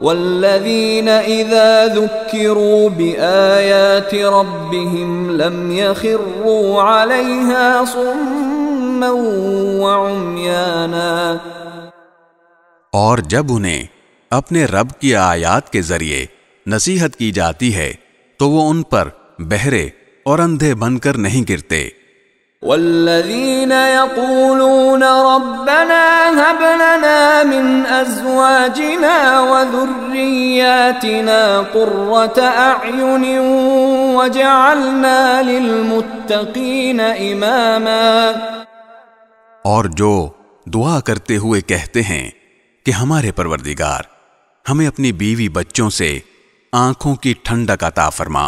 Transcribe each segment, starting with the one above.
والذین اذا ذکروا بآیات ربهم لم یخروا علیہا صما وعمیانا، اور جب انہیں اپنے رب کی آیات کے ذریعے نصیحت کی جاتی ہے تو وہ ان پر بہرے اور اندھے بن کر نہیں گرتے۔ والذین یقولون ربنا هب لنا من ازواجنا وذریاتنا قرة اعین وجعلنا للمتقین اماما، اور جو دعا کرتے ہوئے کہتے ہیں کہ ہمارے پروردگار ہمیں اپنی بیوی بچوں سے آنکھوں کی ٹھنڈک عطا فرما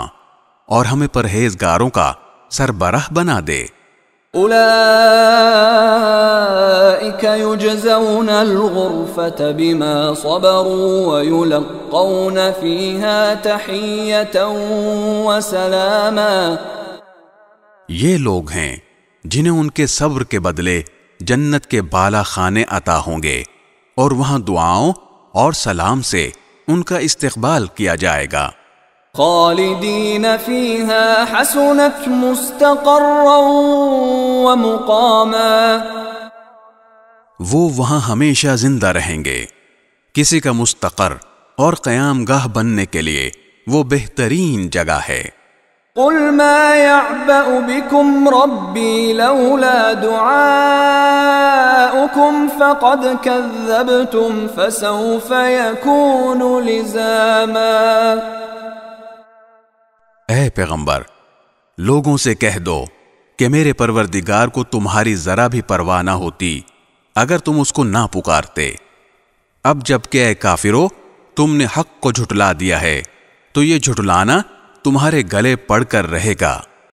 اور ہمیں پرہیزگاروں کا سربراہ بنا دے۔ اولئک یجزون الغرفة بما صبروا ویلقون فیہا تحیۃ وسلاما، یہ لوگ ہیں جنہیں ان کے صبر کے بدلے جنت کے بالا خانے عطا ہوں گے اور وہاں دعاؤں اور سلام سے ان کا استقبال کیا جائے گا۔ خالدین فیہا حسنت مستقرا ومقاما، وہ وہاں ہمیشہ زندہ رہیں گے۔ کسی کا مستقر اور قیام گاہ بننے کے لیے وہ بہترین جگہ ہے۔ قل ما يعبأ بكم ربي لولا دعاؤكم فقد كذبتم فسوف يكون لزاما۔ اے پیغمبر، لوگوں سے کہہ دو کہ میرے پروردگار کو تمہاری ذرا بھی پرواہ نہ ہوتی اگر تم اس کو نہ پکارتے۔ اب جب کہ اے کافرو تم نے حق کو جھٹلا دیا ہے تو یہ جھٹلانا تمہارے گلے پڑ کر رہے گا۔